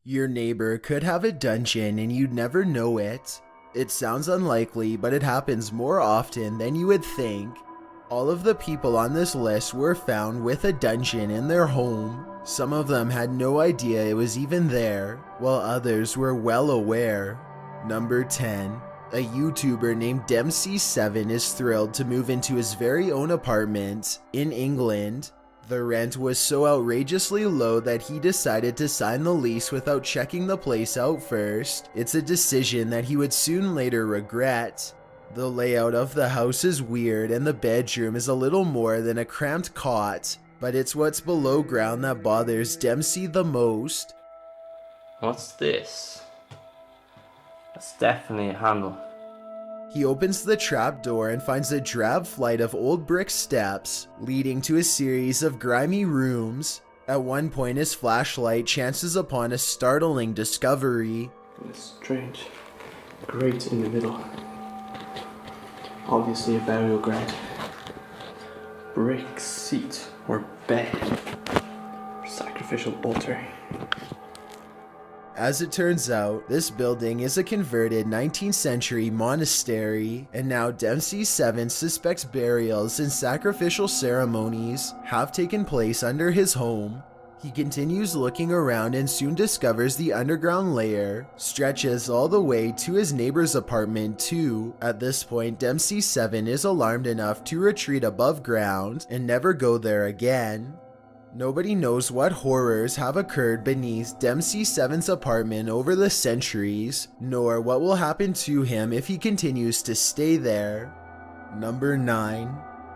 Your neighbor could have a dungeon and you'd never know it. It sounds unlikely, but it happens more often than you would think. All of the people on this list were found with a dungeon in their home. Some of them had no idea it was even there, while others were well aware. Number 10. A YouTuber named Dempsey7 is thrilled to move into his very own apartment in England. The rent was so outrageously low that he decided to sign the lease without checking the place out first. It's a decision that he would soon later regret. The layout of the house is weird and the bedroom is a little more than a cramped cot, but it's what's below ground that bothers Dempsey the most. What's this? That's definitely a handle. He opens the trap door and finds a drab flight of old brick steps leading to a series of grimy rooms. At one point, his flashlight chances upon a startling discovery. This strange grate in the middle. Obviously a burial ground. Brick seat or bed. Sacrificial altar. As it turns out, this building is a converted 19th century monastery, and now Dempsey7 suspects burials and sacrificial ceremonies have taken place under his home. He continues looking around and soon discovers the underground layer stretches all the way to his neighbor's apartment too. At this point, Dempsey7 is alarmed enough to retreat above ground and never go there again. Nobody knows what horrors have occurred beneath Dempsey7's apartment over the centuries, nor what will happen to him if he continues to stay there. Number 9.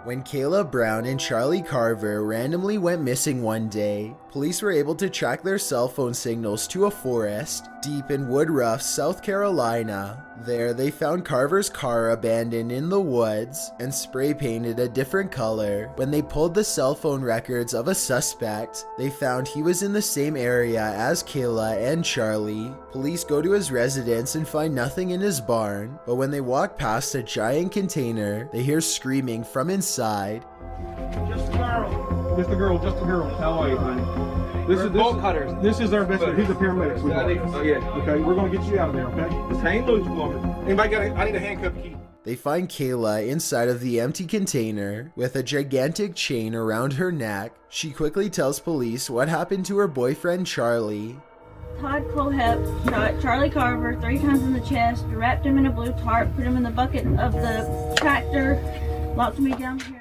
When Kayla Brown and Charlie Carver randomly went missing one day, police were able to track their cell phone signals to a forest deep in Woodruff, South Carolina. There, they found Carver's car abandoned in the woods and spray painted a different color. When they pulled the cell phone records of a suspect, they found he was in the same area as Kayla and Charlie. Police go to his residence and find nothing in his barn, but when they walk past a giant container, they hear screaming from inside. Just a girl. Just a girl. Just a girl. How are you, honey? This is bolt cutters. This is our best friend. He's a paramedic. Oh yeah. Okay, we're gonna get you out of there. Okay. Just hang loose for me. Anybody got? I need a handcuff key. They find Kayla inside of the empty container with a gigantic chain around her neck. She quickly tells police what happened to her boyfriend Charlie. Todd Colehep shot Charlie Carver 3 times in the chest, wrapped him in a blue tarp, put him in the bucket of the tractor, locked me down here.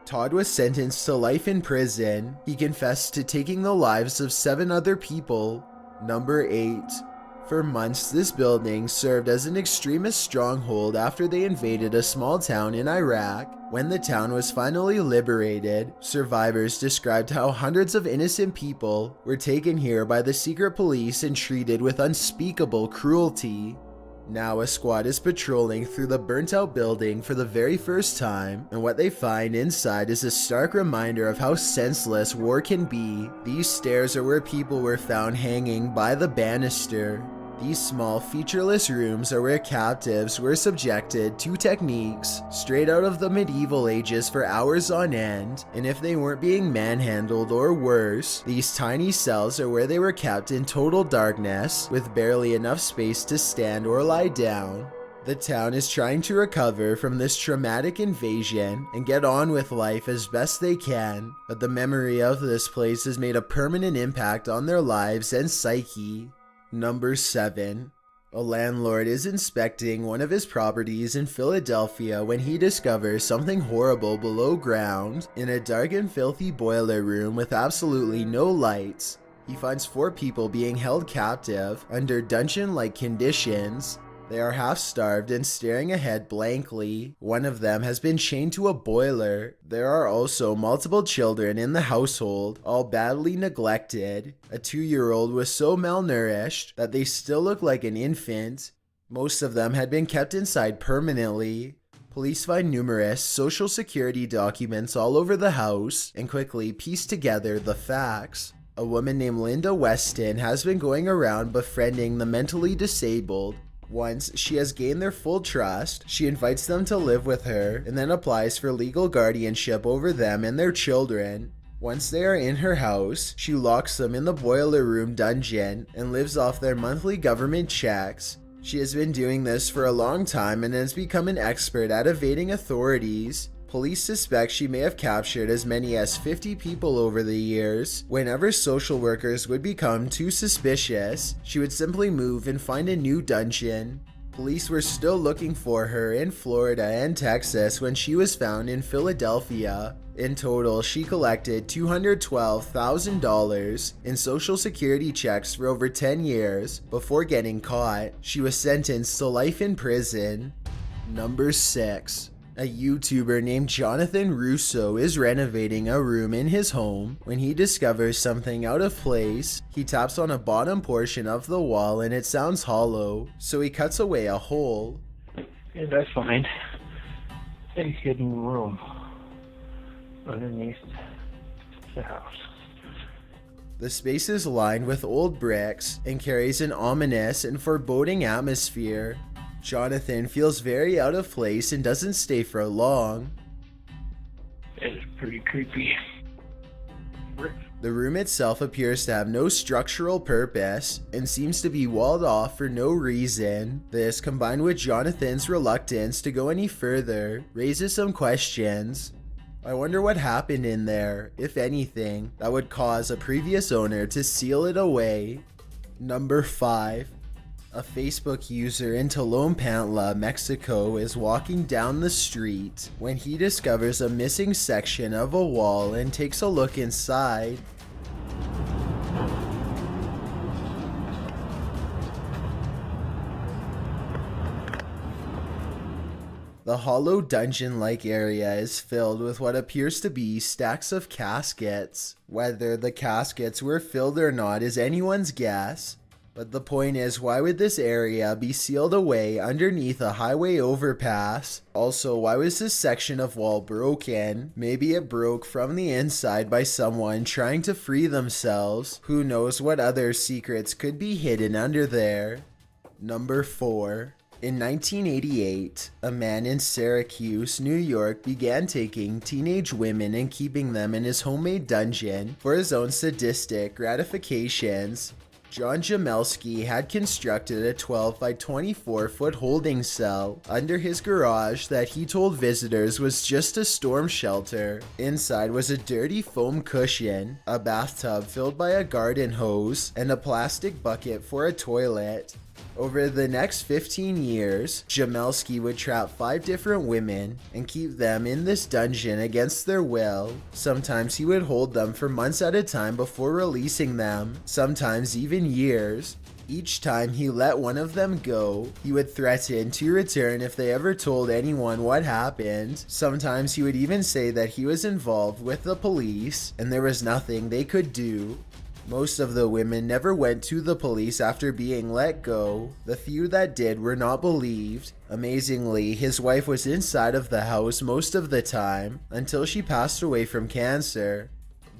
Todd was sentenced to life in prison. He confessed to taking the lives of 7 other people. Number 8. For months, this building served as an extremist stronghold after they invaded a small town in Iraq. When the town was finally liberated, survivors described how hundreds of innocent people were taken here by the secret police and treated with unspeakable cruelty. Now a squad is patrolling through the burnt-out building for the very first time, and what they find inside is a stark reminder of how senseless war can be. These stairs are where people were found hanging by the banister. These small, featureless rooms are where captives were subjected to techniques straight out of the medieval ages for hours on end, and if they weren't being manhandled or worse, these tiny cells are where they were kept in total darkness, with barely enough space to stand or lie down. The town is trying to recover from this traumatic invasion and get on with life as best they can, but the memory of this place has made a permanent impact on their lives and psyche. Number 7. A landlord is inspecting one of his properties in Philadelphia when he discovers something horrible below ground. In a dark and filthy boiler room with absolutely no lights, he finds 4 people being held captive under dungeon-like conditions. They are half-starved and staring ahead blankly. One of them has been chained to a boiler. There are also multiple children in the household, all badly neglected. A 2-year-old was so malnourished that they still look like an infant. Most of them had been kept inside permanently. Police find numerous social security documents all over the house and quickly piece together the facts. A woman named Linda Weston has been going around befriending the mentally disabled. Once she has gained their full trust, she invites them to live with her and then applies for legal guardianship over them and their children. Once they are in her house, she locks them in the boiler room dungeon and lives off their monthly government checks. She has been doing this for a long time and has become an expert at evading authorities. Police suspect she may have captured as many as 50 people over the years. Whenever social workers would become too suspicious, she would simply move and find a new dungeon. Police were still looking for her in Florida and Texas when she was found in Philadelphia. In total, she collected $212,000 in Social Security checks for over 10 years. Before getting caught, she was sentenced to life in prison. Number 6. A YouTuber named Jonathan Russo is renovating a room in his home when he discovers something out of place. He taps on a bottom portion of the wall and it sounds hollow, so he cuts away a hole. And I find a hidden room underneath the house. The space is lined with old bricks and carries an ominous and foreboding atmosphere. Jonathan feels very out of place and doesn't stay for long. It's pretty creepy. The room itself appears to have no structural purpose and seems to be walled off for no reason. This, combined with Jonathan's reluctance to go any further, raises some questions. I wonder what happened in there, if anything, that would cause a previous owner to seal it away. Number 5. A Facebook user in Tlalnepantla, Mexico is walking down the street when he discovers a missing section of a wall and takes a look inside. The hollow dungeon-like area is filled with what appears to be stacks of caskets. Whether the caskets were filled or not is anyone's guess. But the point is, why would this area be sealed away underneath a highway overpass? Also, why was this section of wall broken? Maybe it broke from the inside by someone trying to free themselves. Who knows what other secrets could be hidden under there? Number 4. In 1988, a man in Syracuse, New York began taking teenage women and keeping them in his homemade dungeon for his own sadistic gratifications. John Jamelski had constructed a 12 by 24 foot holding cell under his garage that he told visitors was just a storm shelter. Inside was a dirty foam cushion, a bathtub filled by a garden hose, and a plastic bucket for a toilet. Over the next 15 years, Jamelski would trap 5 different women and keep them in this dungeon against their will. Sometimes he would hold them for months at a time before releasing them, sometimes even years. Each time he let one of them go, he would threaten to return if they ever told anyone what happened. Sometimes he would even say that he was involved with the police and there was nothing they could do. Most of the women never went to the police after being let go. The few that did were not believed. Amazingly, his wife was inside of the house most of the time until she passed away from cancer,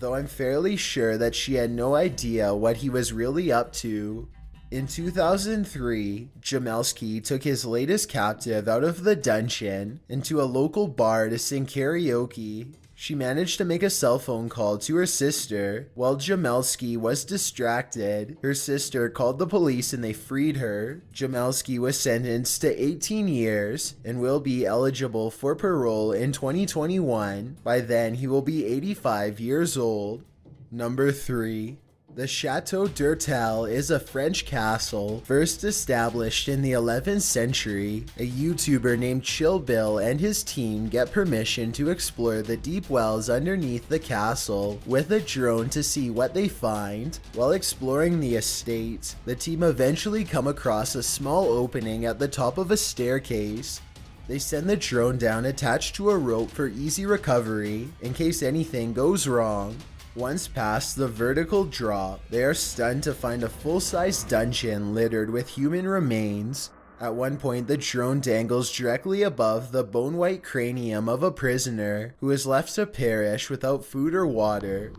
though I'm fairly sure that she had no idea what he was really up to. In 2003, Jamelski took his latest captive out of the dungeon into a local bar to sing karaoke. She managed to make a cell phone call to her sister. While Jamelski was distracted, her sister called the police and they freed her. Jamelski was sentenced to 18 years and will be eligible for parole in 2021. By then, he will be 85 years old. Number 3. The Chateau d'Urtel is a French castle first established in the 11th century. A YouTuber named Chill Bill and his team get permission to explore the deep wells underneath the castle with a drone to see what they find. While exploring the estate, the team eventually come across a small opening at the top of a staircase. They send the drone down attached to a rope for easy recovery in case anything goes wrong. Once past the vertical drop, they are stunned to find a full-size dungeon littered with human remains. At one point, the drone dangles directly above the bone-white cranium of a prisoner who is left to perish without food or water.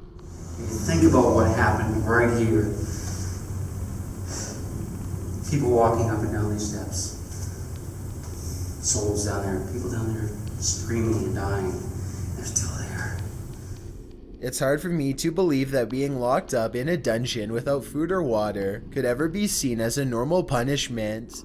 Think about what happened right here. People walking up and down these steps. Souls down there, people down there screaming and dying. They're still there. It's hard for me to believe that being locked up in a dungeon without food or water could ever be seen as a normal punishment.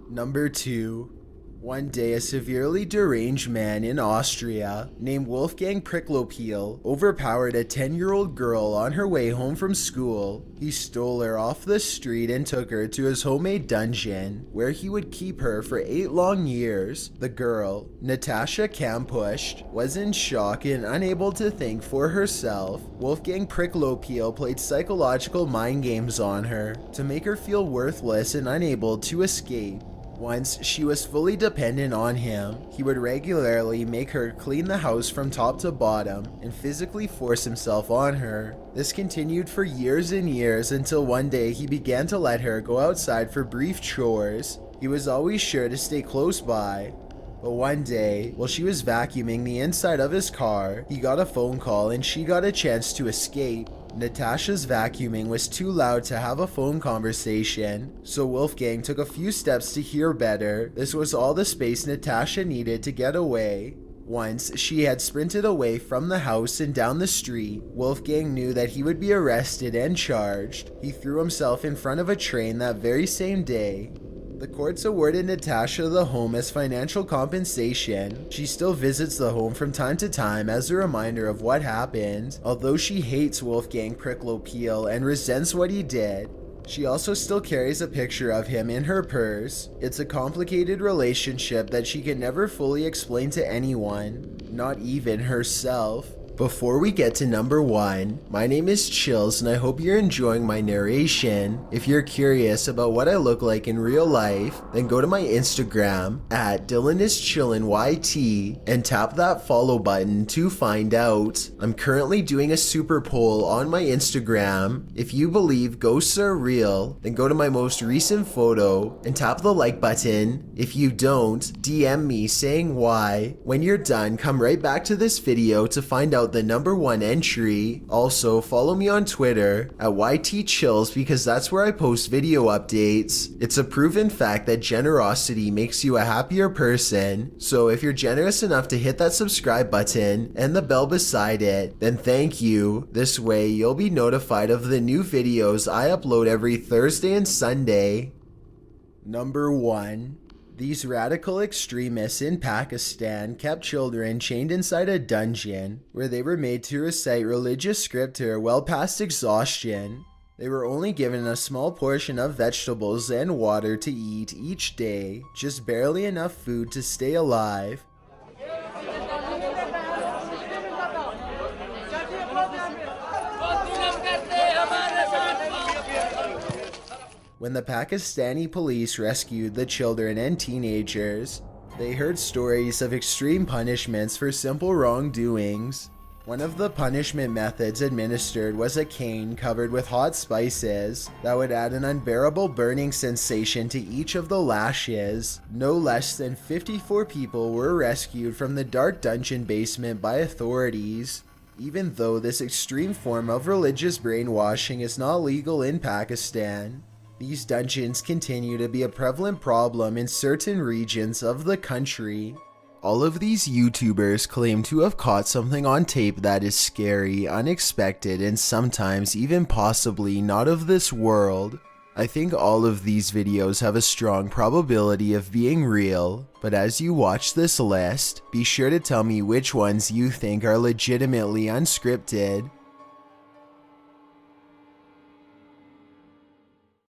Number 2. One day, a severely deranged man in Austria named Wolfgang Pricklopiel overpowered a 10-year-old girl on her way home from school. He stole her off the street and took her to his homemade dungeon, where he would keep her for 8 long years. The girl, Natasha Kampusch, was in shock and unable to think for herself. Wolfgang Pricklopiel played psychological mind games on her to make her feel worthless and unable to escape. Once she was fully dependent on him, he would regularly make her clean the house from top to bottom and physically force himself on her. This continued for years and years until one day he began to let her go outside for brief chores. He was always sure to stay close by. But one day, while she was vacuuming the inside of his car, he got a phone call and she got a chance to escape. Natasha's vacuuming was too loud to have a phone conversation, so Wolfgang took a few steps to hear better. This was all the space Natasha needed to get away. Once she had sprinted away from the house and down the street, Wolfgang knew that he would be arrested and charged. He threw himself in front of a train that very same day. The courts awarded Natasha the home as financial compensation. She still visits the home from time to time as a reminder of what happened. Although she hates Wolfgang Pricklopiel and resents what he did, she also still carries a picture of him in her purse. It's a complicated relationship that she can never fully explain to anyone, not even herself. Before we get to number 1, my name is Chills and I hope you're enjoying my narration. If you're curious about what I look like in real life, then go to my Instagram at DylanIsChillinYT and tap that follow button to find out. I'm currently doing a super poll on my Instagram. If you believe ghosts are real, then go to my most recent photo and tap the like button. If you don't, DM me saying why. When you're done, come right back to this video to find out the number 1 entry. Also, follow me on Twitter at YTChills because that's where I post video updates. It's a proven fact that generosity makes you a happier person. So if you're generous enough to hit that subscribe button and the bell beside it, then thank you. This way you'll be notified of the new videos I upload every Thursday and Sunday. Number 1. These radical extremists in Pakistan kept children chained inside a dungeon where they were made to recite religious scripture well past exhaustion. They were only given a small portion of vegetables and water to eat each day, just barely enough food to stay alive. When the Pakistani police rescued the children and teenagers, they heard stories of extreme punishments for simple wrongdoings. One of the punishment methods administered was a cane covered with hot spices that would add an unbearable burning sensation to each of the lashes. No less than 54 people were rescued from the dark dungeon basement by authorities. Even though this extreme form of religious brainwashing is not legal in Pakistan, these dungeons continue to be a prevalent problem in certain regions of the country. All of these YouTubers claim to have caught something on tape that is scary, unexpected, and sometimes even possibly not of this world. I think all of these videos have a strong probability of being real, but as you watch this list, be sure to tell me which ones you think are legitimately unscripted.